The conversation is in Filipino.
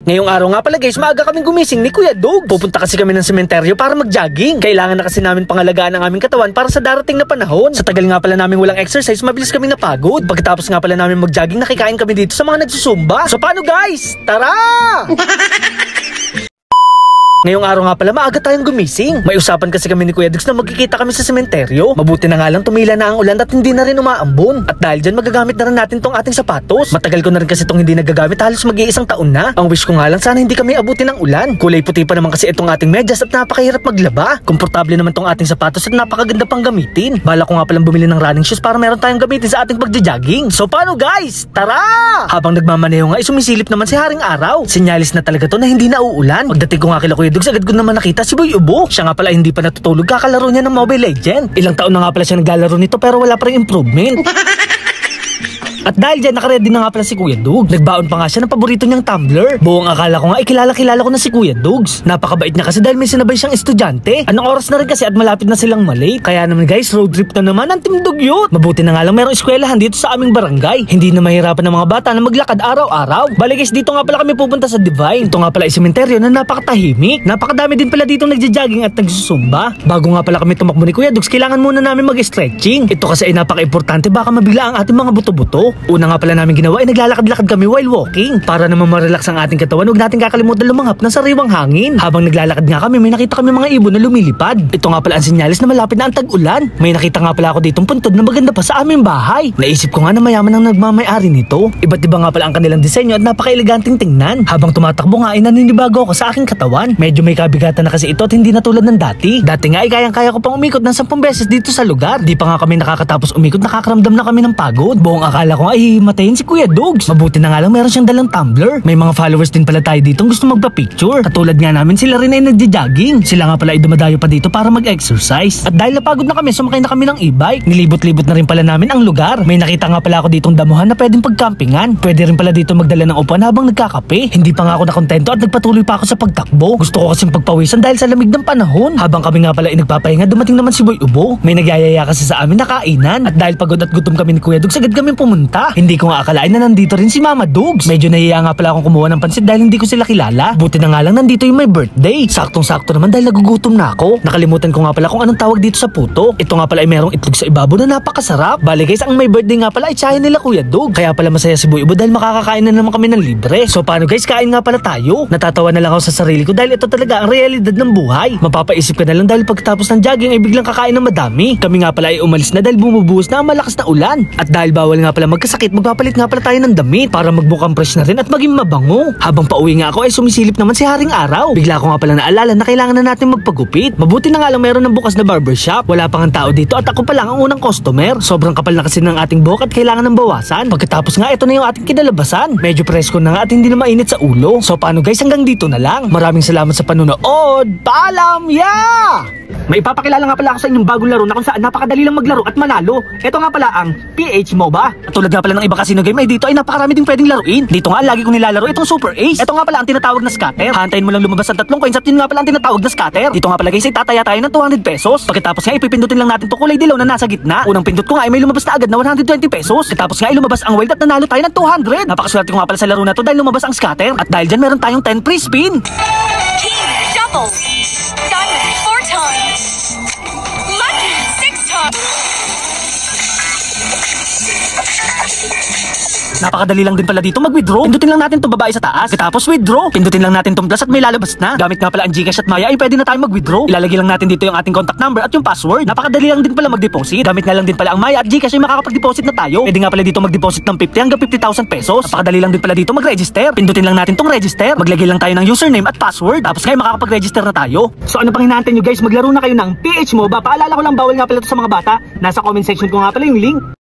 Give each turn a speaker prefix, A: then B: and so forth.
A: Ngayong araw nga pala guys, maaga kaming gumising ni Kuya Dog. Pupunta kasi kami ng sementeryo para mag-jogging. Kailangan na kasi namin pangalagaan ang aming katawan para sa darating na panahon. Sa tagal nga pala namin walang exercise, mabilis kami napagod. Pagkatapos nga pala namin mag-jogging, nakikain kami dito sa mga nagsusumba. So paano guys? Tara! Ngayong araw nga pala, maaga tayong gumising. May usapan kasi kami ni Kuya Diggs na magkikita kami sa sementeryo. Mabuti na nga lang tumila na ang ulan at hindi na rin umaambon. At dahil dyan, magagamit na rin natin tong ating sapatos. Matagal ko na rin kasi tong hindi nagagamit, halos mag-iisang taon na. Ang wish ko nga lang, sana hindi kami abutin ng ulan. Kulay puti pa naman kasi itong ating medyas at napakahirap maglaba. Komportable naman tong ating sapatos at napakaganda pang gamitin. Bala ko nga palang bumili ng running shoes para meron tayong gamitin sa ating pagja-jogging. So paano guys? Tara! Habang nagmamaneho nga, sumisilip naman si Haring Araw. Sinyalis na talaga to na hindi na uulan. Pagdating ko nga kila Kuya Diggs, agad ko naman nakita si Boy Ubo. Siya nga pala hindi pa natutulog, kakalaro niya ng Mobile Legend. Ilang taon na nga pala siya naglalaro nito pero wala pa rin improvement. At dahil dyan, nakaready na nga pala si Kuya Dog. Nagbaon pa nga siya ng paborito niyang tumbler. Buong akala ko nga, kilala ko na si Kuya Dogs. Napakabait niya kasi dahil may sinabay siyang estudyante. Anong oras na rin kasi at malapit na silang malate. Kaya naman guys, road trip na naman ang Team Dugyot. Mabuti na nga lang merong eskwelahan dito sa aming barangay. Hindi na mahirapan ng mga bata na maglakad araw-araw. Bali guys, dito nga pala kami pupunta sa Divine. Ito nga pala ay sementeryo na napakatahimik. Napakadami din pala dito nagja-jogging at nagsusumba. Bago nga pala kami tumakbo ni Kuya Dogs, kailangan muna namin mag-stretching. Ito kasi ay napaka-importante, baka mabigla ang ating mga buto-buto. Una nga pala namin ginawa ay naglalakad-lakad kami while walking. Para naman ma-relax ang ating katawan, huwag natin kakalimutan lumanghap ng sariwang hangin. Habang naglalakad nga kami, may nakita kami mga ibon na lumilipad. Ito nga pala ang sinyalis na malapit na ang tag-ulan. May nakita nga pala ako ditong puntod na maganda pa sa aming bahay. Naisip ko nga na mayaman ang nagmamay-ari nito. Iba't iba nga pala ang kanilang disenyo at napaka-eleganting tingnan. Habang tumatakbo nga ay naninibago ako sa aking katawan. Medyo may kabigatan na kasi ito at hindi na tulad ng dati. Dati nga ay kayang-kaya ko pang umikot ng 10 beses dito sa lugar. Di pa nga kami nakakatapos umikot, nakakaramdam na kami ng pagod. Buong akala ko ay matayin si Kuya Dogs. Mabuti na nga lang meron siyang dalang tumbler. May mga followers din pala tayo dito gusto magpa-picture. Katulad nga namin, sila rin ay nagja-jogging. Sila nga pala ay dumadayo pa dito para mag-exercise. At dahil napagod na kami, sumakay na kami ng e-bike. Nilibot-libot na rin pala namin ang lugar. May nakita nga pala ako ditong damuhan na pwedeng pagcampingan. Pwede rin pala dito magdala ng upuan habang nagkakape. Hindi pa nga ako nakontento at nagpatuloy pa ako sa pagtakbo. Gusto ko kasing pagpawisan dahil sa lamig ng panahon. Habang kami nga pala ay nagpapahinga, dumating naman si Boy Ubo. May nagyayaya kasi sa amin na kainan. At dahil pagod at gutom kami ni Kuya Dogs, agad kami pumunta. Hindi ko nga akalain na nandito rin si Mama Dogs. Medyo nahiya nga pala akong kumuha ng pansit dahil hindi ko sila kilala. Buti na nga lang nandito yung my birthday. Saktong-sakto naman dahil nagugutom na ako. Nakalimutan ko nga pala kung anong tawag dito sa puto. Ito nga pala ay merong itlog sa ibabaw na napakasarap. Bale guys, ang my birthday nga pala ay tsahin nila Kuya Dog. Kaya pala masaya si Boy Ubo dahil makakakain na naman kami ng libre. So paano guys, kain nga pala tayo. Natatawa na lang ako sa sarili ko dahil ito talaga ang realidad ng buhay. Mapapaisip ka na lang dahil pagkatapos ng jogging ay biglang kakain ng madami. Kami nga pala ay umalis na dahil bumubuhos na ang malakas na ulan. At dahil bawal nga pala magkasakit, magpapalit nga pala tayo ng damit para magbukang fresh na rin at maging mabango. Habang pauwi nga ako ay sumisilip naman si Haring Araw. Bigla ko nga pala naalala na kailangan na natin magpagupit. Mabuti na nga lang meron ng bukas na barbershop. Wala pang tao dito at ako pa lang ang unang customer. Sobrang kapal na kasi ng ating buhok at kailangan ng bawasan. Pagkatapos nga ito na yung ating kinalabasan. Medyo presko na nga at hindi na mainit sa ulo. So paano guys, hanggang dito na lang. Maraming salamat sa panonood. Paalam! Yeah! May ipapakilala nga pala ako sa inyong bagong laro na kung saan napakadali lang maglaro at manalo. Ito nga pala ang PH MOBA. At tulad nga pala ng iba casino game ay dito ay napakarami ding pwedeng laruin. Dito nga lagi kong nilalaro itong Super Ace. Ito nga pala ang tinatawag na scatter. Hantayin mo lang lumabas ang 3 coins at yun nga pala ang tinatawag na scatter. Dito nga pala guys ay tataya tayo ng 200 pesos. Pagkatapos nga ipipindutin lang natin itong kulay dilaw na nasa gitna. Unang pindot ko nga ay may lumabas na agad na 120 pesos. Pagkatapos nga ay lumabas ang wild at nanalo tayo ng 200. Napakaswerte ko nga pala sa laro na to dahil lumabas ang scatter. At dahil dyan meron tayong 10 free spin.
B: King double. Diamond 4 times. Lucky 6 times.
A: Napakadali lang din pala dito mag-withdraw. Pindutin lang natin itong babae sa taas. Tapos withdraw. Pindutin lang natin itong plus at may lalabas na. Gamit nga pala ang Gcash at Maya ay pwede na tayo mag-withdraw. Ilalagay lang natin dito yung ating contact number at yung password. Napakadali lang din pala mag-deposit. Gamit nga lang din pala ang Maya at Gcash ay makakapag-deposit na tayo. Pwede nga pala dito mag-deposit ng 50 hanggang 50,000 pesos. Napakadali lang din pala dito mag-register. Pindutin lang natin itong register. Maglagay lang tayo ng username at password. Tapos ngayon makakapag-register na tayo. So ano pang hinahantay nyo guys? Maglaro na kayo ng PH MOBA. Paalala ko lang, bawal nga pala ito sa mga bata. Nasa comment section ko nga pala yung link.